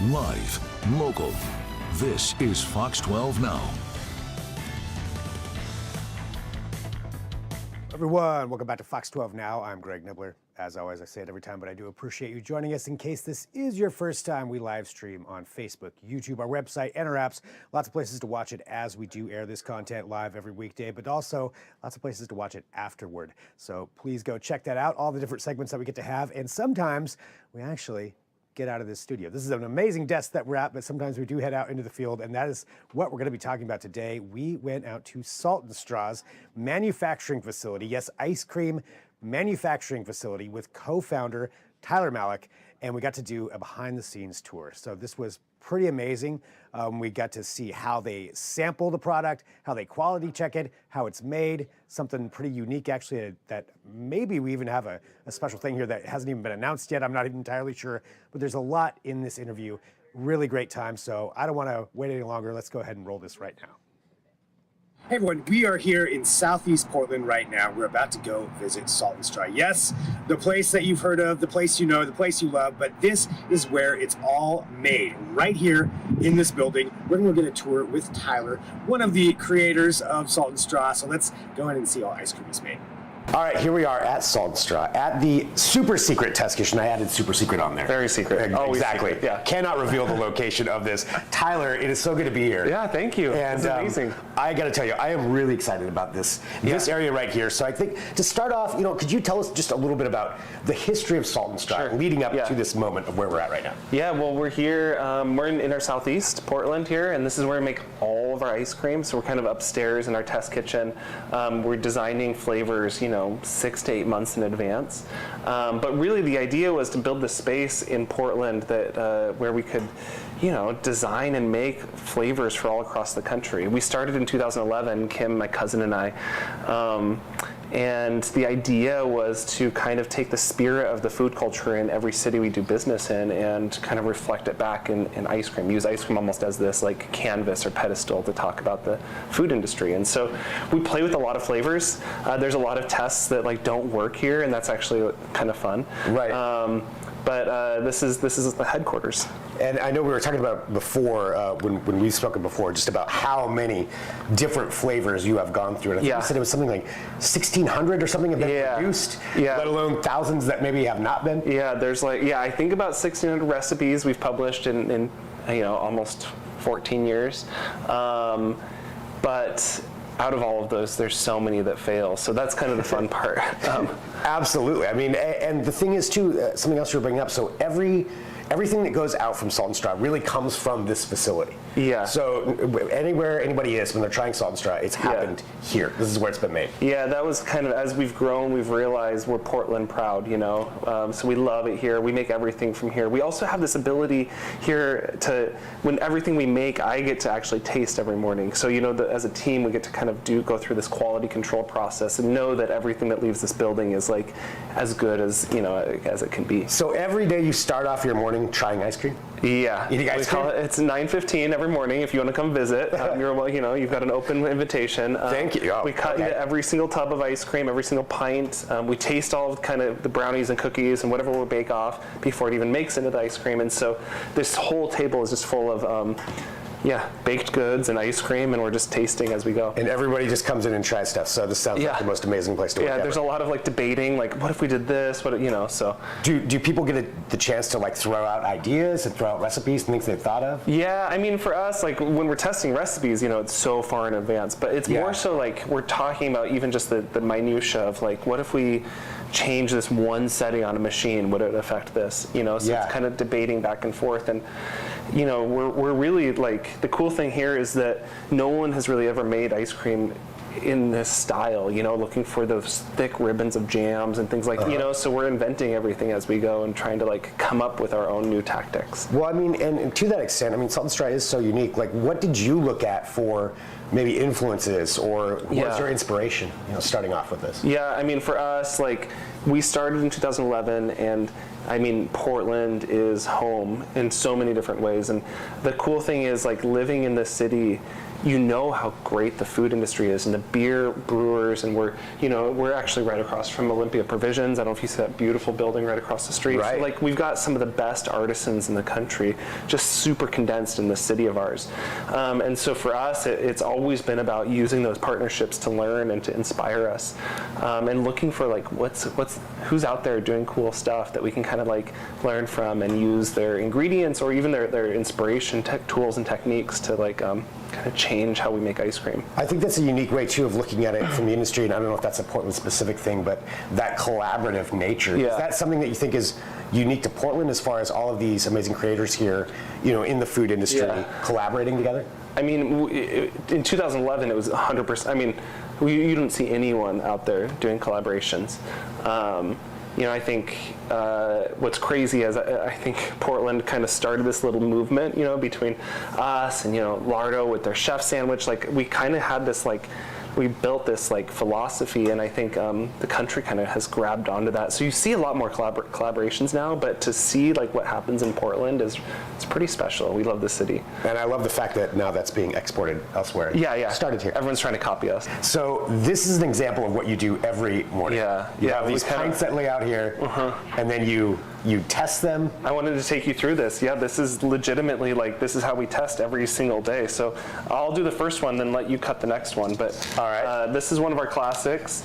Live, local. This is Fox 12 Now. Everyone, welcome back to Fox 12 Now. I'm Greg Nibbler. As always, I say it every time, but I do appreciate you joining us. In case this is your first time, we live stream on Facebook, YouTube, our website, and our apps. Lots of places to watch it as we do air this content live every weekday, but also lots of places to watch it afterward. So please go check that out, all the different segments that we get to have. And sometimes we actually get out of this studio. This is an amazing desk that we're at, but sometimes we do head out into the field, and that is what we're going to be talking about today. We went out to Salt and Straw's manufacturing facility, yes, ice cream manufacturing facility, with co-founder Tyler Malek, and we got to do a behind-the-scenes tour. So this was pretty amazing. We got to see how they sample the product, how they quality check it, how it's made, something pretty unique actually that maybe we even have a special thing here that hasn't even been announced yet. I'm not even entirely sure, but there's a lot in this interview. Really great time, so I don't want to wait any longer. Let's go ahead and roll this right now. Hey everyone, we are here in Southeast Portland right now. We're about to go visit Salt and Straw. Yes, the place that you've heard of, the place you know, the place you love, but this is where it's all made, right here in this building. We're gonna go get a tour with Tyler, one of the creators of Salt and Straw. So let's go ahead and see how ice cream is made. All right, here we are at Salt and Straw, at the super secret test kitchen. I added super secret on there. Very secret. Exactly. Secret. Yeah. Cannot reveal the location of this. Tyler, it is so good to be here. Yeah, thank you. And it's amazing. I got to tell you, I am really excited about this area right here. So I think to start off, could you tell us just a little bit about the history of Salt and Straw leading up to this moment of where we're at right now? Yeah, well, we're here. We're in our Southeast Portland here, and this is where we make all of our ice cream. So we're kind of upstairs in our test kitchen. We're designing flavors, 6 to 8 months in advance. But really the idea was to build this space in Portland that where we could, design and make flavors for all across the country. We started in 2011, Kim, my cousin, and I. And the idea was to kind of take the spirit of the food culture in every city we do business in and kind of reflect it back in ice cream. Use ice cream almost as this like canvas or pedestal to talk about the food industry. And so we play with a lot of flavors. There's a lot of tests that don't work here, and that's actually kind of fun. Right. But this is the headquarters. And I know we were talking about before, when we've spoken before, just about how many different flavors you have gone through. And I think you said it was something like 1,600 or something have been produced, let alone thousands that maybe have not been. Yeah, there's I think about 1,600 recipes we've published in almost 14 years. But out of all of those, there's so many that fail. So that's kind of the fun part. Absolutely. I mean, and the thing is too, something else you're bringing up. So everything that goes out from Salt and Straw really comes from this facility. Yeah. So anywhere anybody is when they're trying Salt and Straw, it's happened here. This is where it's been made. Yeah, that was kind of, as we've grown, we've realized we're Portland proud, so we love it here. We make everything from here. We also have this ability here to, when everything we make, I get to actually taste every morning. So, as a team, we get to kind of go through this quality control process and know that everything that leaves this building is as good as, as it can be. So every day you start off your morning trying ice cream? Yeah. Eating ice cream? It's 9:15 every morning. If you want to come visit, you've got an open invitation. Thank you. We cut into every single tub of ice cream, every single pint. We taste all of kind of the brownies and cookies and whatever we bake off before it even makes into the ice cream. And so this whole table is just full of baked goods and ice cream, and we're just tasting as we go. And everybody just comes in and tries stuff. So this sounds like the most amazing place to work. Yeah, there's a lot of debating, what if we did this? So. Do people get the chance to throw out ideas and throw out recipes and things they've thought of? Yeah, I mean for us, when we're testing recipes, it's so far in advance. But it's more so we're talking about even just the minutia of what if we change this one setting on a machine? Would it affect this? So it's kind of debating back and forth. And we're really the cool thing here is that no one has really ever made ice cream in this style, looking for those thick ribbons of jams and things so we're inventing everything as we go and trying to come up with our own new tactics. Well, I mean, and to that extent, Salt and Straw is so unique. What did you look at for maybe influences, or what's your inspiration, starting off with this? Yeah, I mean, for us, we started in 2011, and I mean, Portland is home in so many different ways. And the cool thing is, living in this city, you know how great the food industry is and the beer brewers, and we're actually right across from Olympia Provisions. I don't know if you see that beautiful building right across the street. Right. So, like, we've got some of the best artisans in the country, just super condensed in the city of ours. And so for us, it's always been about using those partnerships to learn and to inspire us, and looking for like who's out there doing cool stuff that we can kind of like learn from and use their ingredients or even their inspiration tools and techniques to like kind of change how we make ice cream. I think that's a unique way too of looking at it from the industry, and I don't know if that's a Portland specific thing, but that collaborative nature. Yeah. Is that something that you think is unique to Portland as far as all of these amazing creators here, in the food industry collaborating together? I mean, in 2011 it was 100%. I mean, you don't see anyone out there doing collaborations. I think what's crazy is I think Portland kind of started this little movement, between us and, Lardo with their chef sandwich. Like, we kind of had this, like, we built this, like, philosophy, and I think the country kind of has grabbed onto that. So you see a lot more collaborations now, but to see, like, what happens in Portland it's pretty special. We love the city. And I love the fact that now that's being exported elsewhere. Yeah. Started here. Everyone's trying to copy us. So this is an example of what you do every morning. You have these pints that lay out here, and then you test them. I wanted to take you through this. Yeah, this is legitimately, like, this is how we test every single day. So I'll do the first one, then let you cut the next one. But all right. This is one of our classics,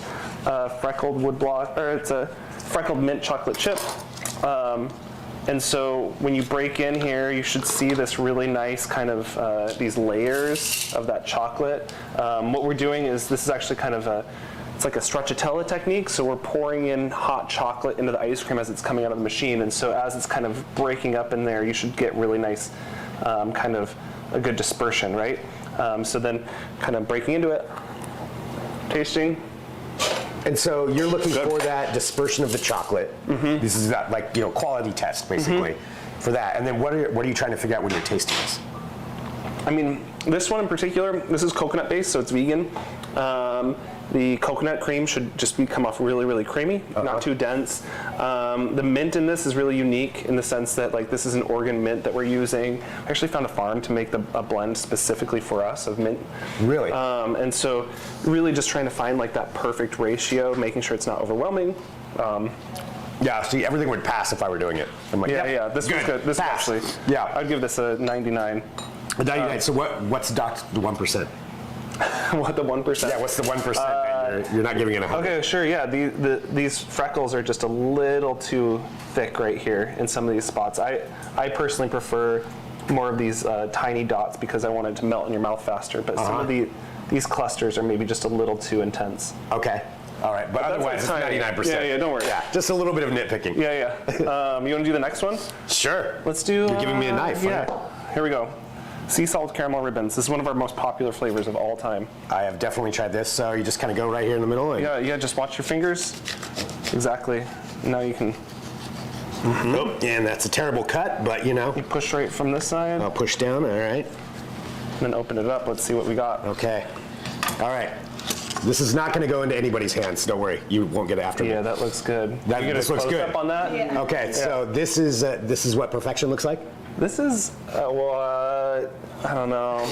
freckled woodblock, or it's a freckled mint chocolate chip. And so when you break in here, you should see this really nice kind of these layers of that chocolate. What we're doing is, this is actually kind of it's like a stracciatella technique, so we're pouring in hot chocolate into the ice cream as it's coming out of the machine, and so as it's kind of breaking up in there, you should get really nice kind of a good dispersion, right? So then kind of breaking into it, tasting. And so you're looking for that dispersion of the chocolate. This is that, like, quality test basically for that. And then what are you trying to figure out when you're tasting this? I mean, this one in particular, this is coconut based, so it's vegan. The coconut cream should just come off really, really creamy, not too dense. The mint in this is really unique in the sense that, like, this is an Oregon mint that we're using. I actually found a farm to make a blend specifically for us of mint. Really? And so really just trying to find, like, that perfect ratio, making sure it's not overwhelming. Yeah, see, everything would pass if I were doing it. I'm like, yeah, this was good. This pass. actually, yeah, I'd give this a 99. 99. So what's the 1%? What, the 1%? Yeah, what's the 1%? You're not giving it 100. Okay, sure, yeah. These freckles are just a little too thick right here in some of these spots. I personally prefer more of these tiny dots because I want it to melt in your mouth faster, but some of these clusters are maybe just a little too intense. Okay. All right, but otherwise it's 99%. Yeah, don't worry. Yeah, just a little bit of nitpicking. Yeah. You want to do the next one? Sure. Let's do... You're giving me a knife. Yeah. Here we go. Sea salt caramel ribbons. This is one of our most popular flavors of all time. I have definitely tried this, so you just kind of go right here in the middle? And Yeah, just watch your fingers. Exactly. Now you can... Oh, and that's a terrible cut, but You push right from this side. I'll push down, all right. And then open it up. Let's see what we got. Okay. All right. This is not going to go into anybody's hands. Don't worry. You won't get after me. Yeah, that looks good. This looks good. Up on that? Yeah. Okay, so this is what perfection looks like? This is, I don't know.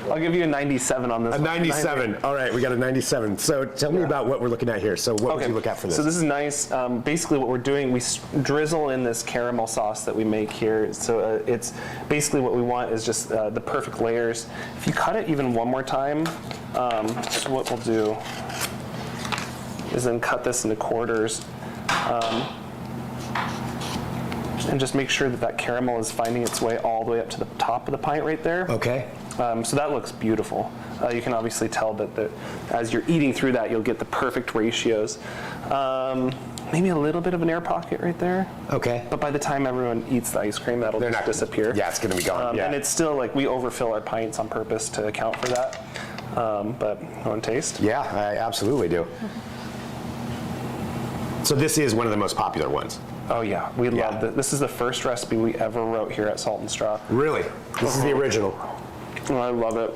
I'll give you a 97 on this A one. 97. All right, we got a 97. So tell me about what we're looking at here. So what would you look at for this? So this is nice. Basically what we're doing, we drizzle in this caramel sauce that we make here. So it's basically what we want is just the perfect layers. If you cut it even one more time, so what we'll do is then cut this into quarters. And just make sure that caramel is finding its way all the way up to the top of the pint right there. Okay. So that looks beautiful. You can obviously tell that as you're eating through that, you'll get the perfect ratios. Maybe a little bit of an air pocket right there. Okay. But by the time everyone eats the ice cream, that'll just disappear. Yeah, it's going to be gone. And it's still like we overfill our pints on purpose to account for that. But you want to taste? Yeah, I absolutely do. So this is one of the most popular ones. Oh yeah, we love it. This is the first recipe we ever wrote here at Salt and Straw. Really? This is the original. Oh, I love it.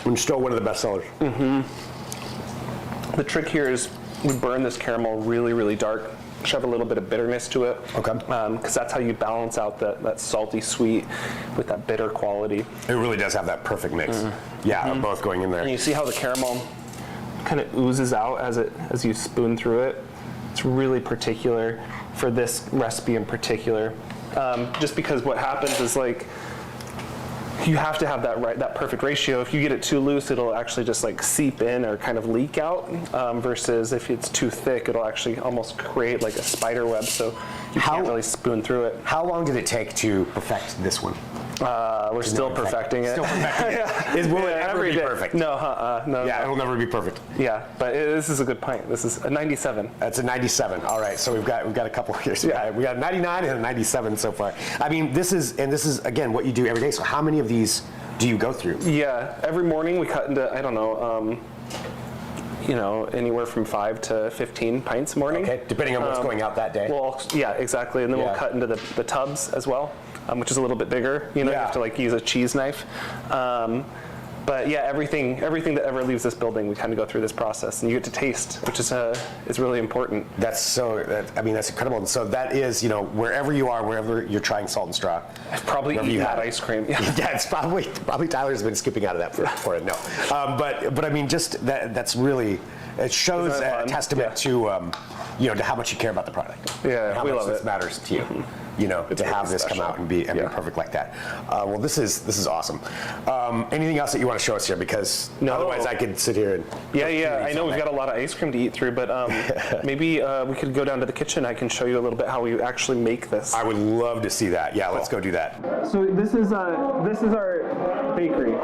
And still one of the best sellers. The trick here is we burn this caramel really, really dark. should have a little bit of bitterness to it. Okay. Because that's how you balance out that salty sweet with that bitter quality. It really does have that perfect mix. Yeah, both going in there. And you see how the caramel kind of oozes out as you spoon through it. It's really particular for this recipe in particular. Just because what happens is like, you have to have that perfect ratio. If you get it too loose, it'll actually just like seep in or kind of leak out. Versus if it's too thick, it'll actually almost create like a spider web. So you can't really spoon through it. How long did it take to perfect this one? We're still perfecting it. Still perfecting it. Will it ever be perfect? No, no. Yeah, it'll never be perfect. Yeah, but this is a good pint. This is a 97. That's a 97. All right, so we've got a couple here. So we got a 99 and a 97 so far. I mean, this is again what you do every day. So how many of these do you go through? Yeah, every morning we cut into, I don't know, anywhere from 5 to 15 pints a morning. Okay, depending on what's going out that day. Well, yeah, exactly. And then we'll cut into the tubs as well, which is a little bit bigger. You have to like use a cheese knife. But yeah, everything that ever leaves this building, we kind of go through this process, and you get to taste, which is really important. That's incredible. And so that is, wherever you are, wherever you're trying Salt and Straw. I've probably eaten that ice cream. Yeah, it's probably Tyler's been skipping out of that for it. No, but I mean, just that's really, it shows a testament to to how much you care about the product. Yeah, how we much love this it. matters to you. To have this come out and be perfect like that. Well, this is awesome. Anything else that you want to show us here? Because otherwise I could sit here and... Yeah. I know we've got a lot of ice cream to eat through, but maybe we could go down to the kitchen. I can show you a little bit how we actually make this. I would love to see that. Yeah, let's go do that. So this is our bakery.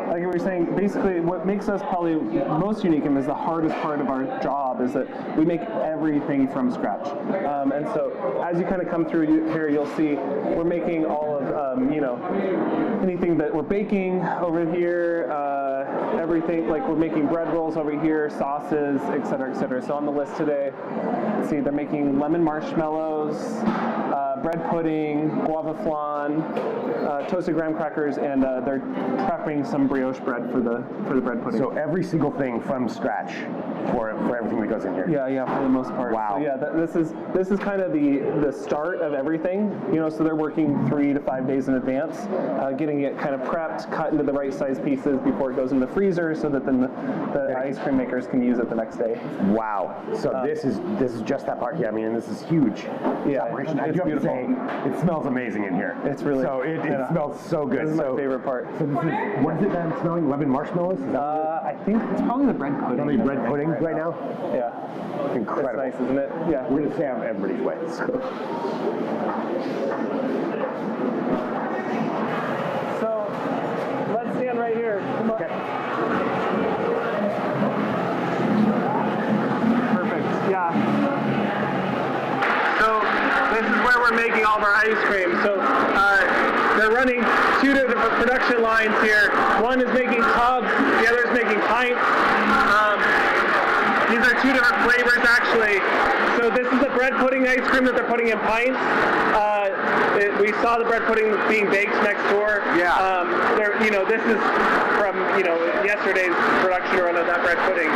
Like we were saying, basically what makes us probably most unique and is the hardest part of our job is that we make everything from scratch. And so as you kind of come through here, you'll see we're making all of, anything that we're baking over here, everything, like we're making bread rolls over here, sauces, et cetera, et cetera. So on the list today, let's see, they're making lemon marshmallows, bread pudding, guava flan, toasted graham crackers, and they're prepping some brioche bread for the bread pudding. So every single thing from scratch for everything that goes in here. Yeah, for the most part. Wow. So yeah, this is kind of the start of everything. So they're working 3 to 5 days in advance, getting it kind of prepped, cut into the right size pieces before it goes in the freezer, so that then the ice cream makers can use it the next day. Wow. So this is just that part here. I mean, and this is huge. Yeah, operation. it's beautiful. It smells amazing in here. It's really so it smells so good. This is my favorite part. So this is, what is it that I'm smelling? Lemon marshmallows? Is that I think it's probably the bread pudding. probably bread pudding right now? Yeah. Incredible. It's nice, isn't it? Yeah. We're gonna say I'm everybody's way. So let's stand right here. Come on. Okay. Perfect. Yeah. So this is where we're making all of our ice cream. So they're running 2 different production lines here. One is making tubs, the other is making pints. These are 2 different flavors actually. So this is the bread pudding ice cream that they're putting in pints. We saw the bread pudding being baked next door. Yeah. This is from yesterday's production run of that bread pudding.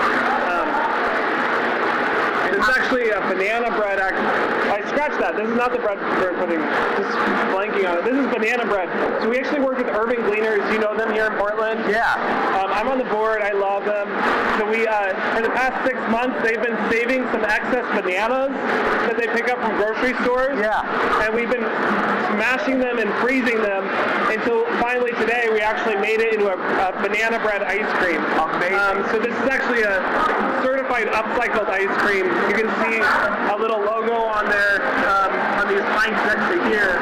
This is actually a banana bread. I scratched that. This is not the bread pudding. Just blanking on it. This is banana bread. So we actually work with Urban Gleaners. You know them here in Portland? Yeah. I'm on the board. I love them. So we, for the past 6 months, they've been saving some excess bananas that they pick up from grocery stores. Yeah. And we've been smashing them and freezing them until finally today we actually made it into a banana bread ice cream. Amazing. So this is actually a certified upcycled ice cream. You can see a little logo on there on these pints next to here.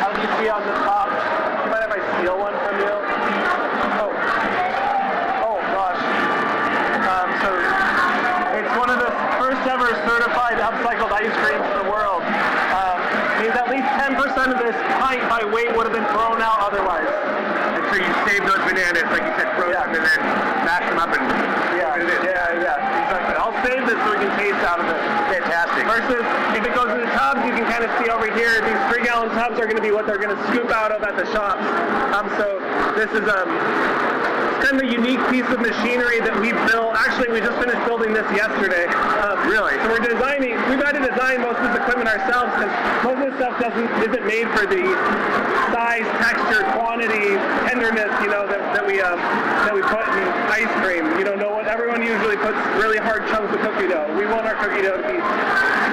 How do you see on the top? You mind if I steal one from you? Oh gosh. So it's one of the first ever certified upcycled ice creams in the world. Means at least 10% of this pint by weight would have been thrown out otherwise. And so you save those bananas, like you said, froze them, and then mash them up and Yeah, exactly. I'll save this so we can taste out of it. fantastic. Versus if it goes in the tubs, you can kind of see over here, these 3-gallon tubs are going to be what they're going to scoop out of at the shops. So this is kind of a unique piece of machinery that we built. Actually, we just finished building this yesterday. Really? So we've had to design most of this equipment ourselves because most of this stuff isn't made for the size, texture, quantity, tenderness, that we put in ice cream. Everyone usually puts really hard chunks of cookie dough. We want our cookie dough to be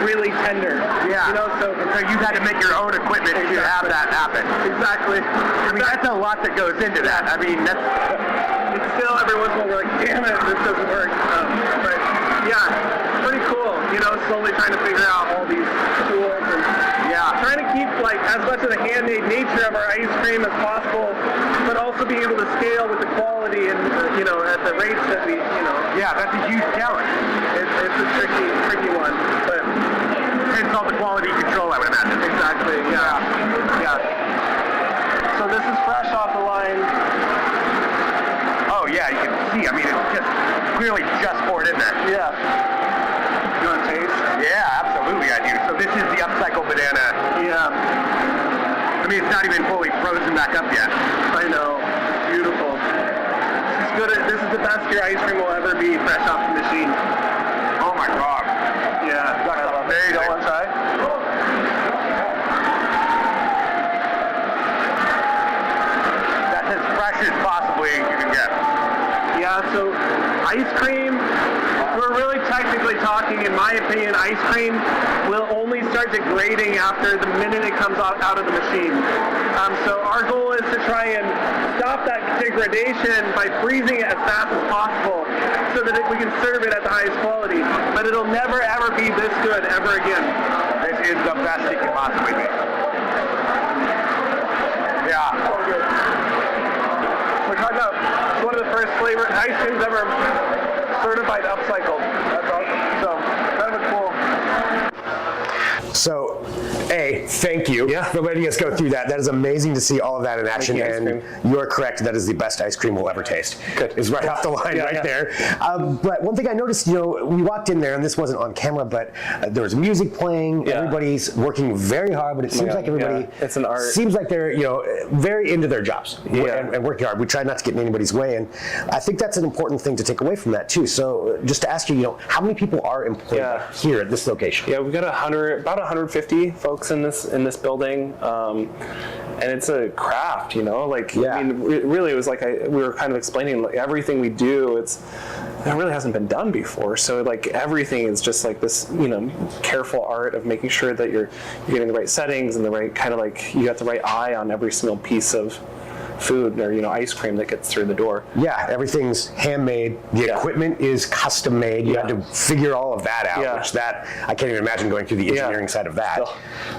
really tender. Yeah. So you had to make your own equipment to have that happen. Exactly. I mean, that's a lot that goes into that. I mean, it's still every once in a while we're like, damn it, this doesn't work. But yeah, pretty cool. Slowly trying to figure out all these tools and trying to keep as much of the handmade nature of our ice cream as possible, but also being able to scale with the quality and at the rates that we Yeah, that's a huge challenge. It's a tricky one, but hence all the quality control, I would imagine. Exactly. Yeah. So this is fresh off the line. Oh yeah, you can see. I mean, it's just clearly just poured in there. Yeah. You want to taste? Yeah, absolutely I do. So this is the upcycled banana. Yeah. I mean, it's not even fully frozen back up yet. I know. Beautiful. This is the best your ice cream will ever be fresh off the machine. Oh my god. Yeah. That's amazing. You want to try? That's as fresh as possibly you can get. Yeah, so ice cream, we're really technically talking, in my opinion, ice cream will only start degrading after the minute it comes out of the machine. So our goal is to try and stop that degradation by freezing it as fast as possible so that we can serve it at the highest quality. But it'll never ever be this good ever again. This is the best it can possibly be. Yeah. So good. We're talking about one of the first flavor ice creams ever certified upcycled. That's awesome. So kind of a cool. So, thank you for letting us go through that. That is amazing to see all of that in action. And you are correct. That is the best ice cream we'll ever taste. Good. It's right off the line there. But one thing I noticed, we walked in there, and this wasn't on camera, but there was music playing. Yeah. Everybody's working very hard, but it seems like everybody it's an art. Seems like they're very into their jobs and working hard. We try not to get in anybody's way, and I think that's an important thing to take away from that too. So just to ask you, how many people are employed here at this location? Yeah, we've got about 150 folks in this building, and it's a craft, I mean, really, it was like we were kind of explaining, everything we do, it really hasn't been done before. So everything is just this, careful art of making sure that you're getting the right settings and the right kind of you got the right eye on every single piece of food or ice cream that gets through the door. Yeah, everything's handmade. The equipment is custom made. You had to figure all of that out, which I can't even imagine going through the engineering side of that.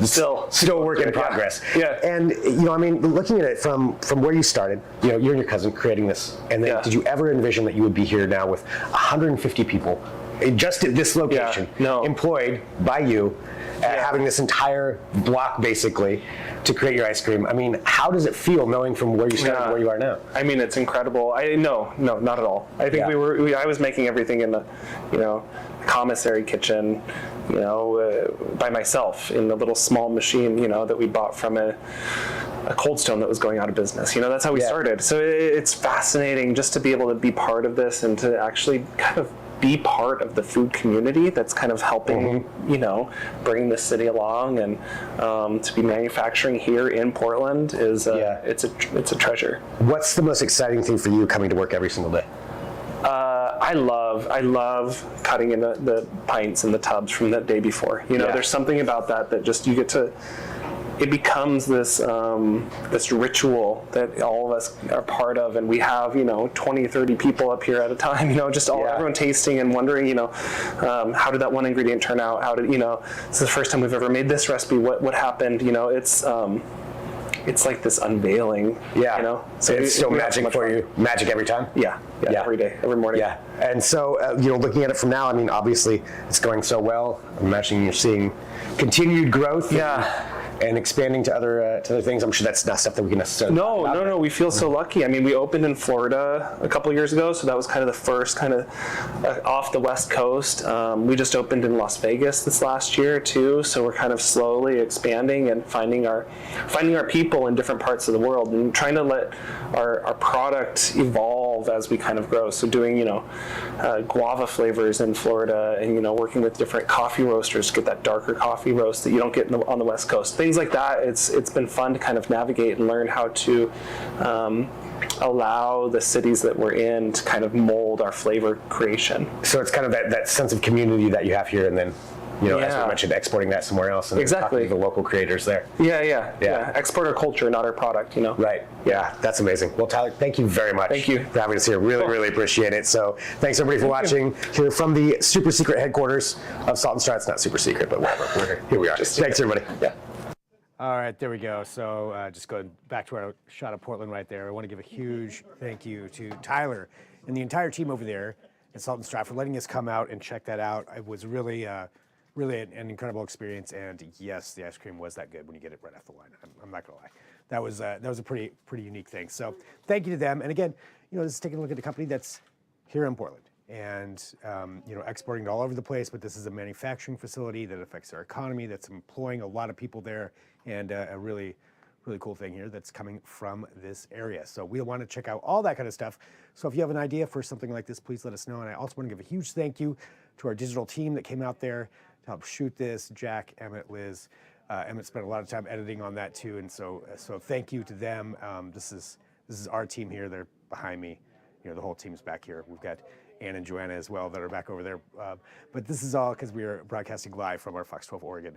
Still work in progress. Yeah. And I mean, looking at it from where you started, you and your cousin creating this, and then did you ever envision that you would be here now with 150 people just at this location, employed by you, having this entire block basically to create your ice cream? I mean, how does it feel knowing from where you started to where you are now? I mean, it's incredible. No, not at all. I think I was making everything in the, commissary kitchen, by myself in the little small machine, that we bought from a Cold Stone that was going out of business. That's how we started. So it's fascinating just to be able to be part of this and to actually kind of be part of the food community that's kind of helping, bring the city along, and to be manufacturing here in Portland is it's a treasure. What's the most exciting thing for you coming to work every single day? I love cutting in the pints and the tubs from the day before. There's something about that just you get to. It becomes this ritual that all of us are part of, and we have 20, 30 people up here at a time. Everyone tasting and wondering, how did that one ingredient turn out? How did this is the first time we've ever made this recipe. What happened? It's like this unveiling. Yeah. So it's still magic for you. Magic every time. Yeah. Every day, every morning. Yeah. And so looking at it from now, I mean, obviously it's going so well. I'm imagining you're seeing continued growth. Yeah. And expanding to other things. I'm sure that's not stuff that we can necessarily. No. We feel so lucky. I mean, we opened in Florida a couple years ago, so that was kind of the first kind of off the West Coast. We just opened in Las Vegas this last year too, so we're kind of slowly expanding and finding our people in different parts of the world and trying to let our product evolve evolve as we kind of grow. So doing, guava flavors in Florida, and, working with different coffee roasters to get that darker coffee roast that you don't get on the West Coast. Things like that. It's been fun to kind of navigate and learn how to allow the cities that we're in to kind of mold our flavor creation. So it's kind of that sense of community that you have here, and then, as we mentioned, exporting that somewhere else, and exactly talking to the local creators there. Yeah. Export our culture, not our product. Right. Yeah, that's amazing. Well, Tyler, thank you very much. Thank you for having us here. Really appreciate it. So thanks everybody for watching here from the super secret headquarters of Salt and Straw. It's not super secret, but whatever. Here we are. Thanks everybody. Yeah. All right, there we go. So just going back to our shot of Portland right there, I want to give a huge thank you to Tyler and the entire team over there at Salt and Straw for letting us come out and check that out. It was really an incredible experience, and yes, the ice cream was that good when you get it right off the line. I'm not gonna lie, that was a pretty unique thing. So thank you to them. And again, this is taking a look at a company that's here in Portland, and exporting it all over the place. But this is a manufacturing facility that affects our economy, that's employing a lot of people there, and a really cool thing here that's coming from this area. So we want to check out all that kind of stuff. So if you have an idea for something like this, please let us know. And I also want to give a huge thank you to our digital team that came out there to help shoot this. Jack, Emmett, Liz. Emmett spent a lot of time editing on that too, and so thank you to them. This is our team here. They're behind me. The whole team's back here. We've got Ann and Joanna as well that are back over there. But this is all because we are broadcasting live from our Fox 12 Oregon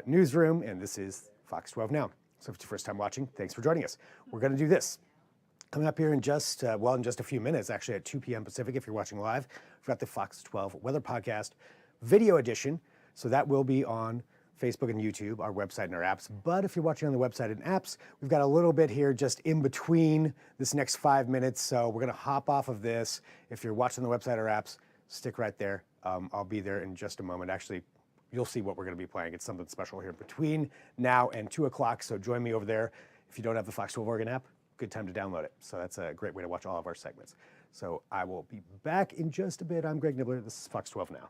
newsroom, and this is Fox 12 Now. So if it's your first time watching, thanks for joining us. We're going to do this. Coming up here in just a few minutes, actually at 2 p.m. Pacific, if you're watching live, we've got the Fox 12 Weather Podcast video edition. So that will be on Facebook and YouTube, our website and our apps. But if you're watching on the website and apps, we've got a little bit here just in between this next 5 minutes. So we're going to hop off of this. If you're watching the website or apps, stick right there. I'll be there in just a moment. Actually, you'll see what we're going to be playing. It's something special here between now and 2 o'clock. So join me over there. If you don't have the Fox 12 Oregon app, good time to download it. So that's a great way to watch all of our segments. So I will be back in just a bit. I'm Greg Nibbler. This is Fox 12 Now.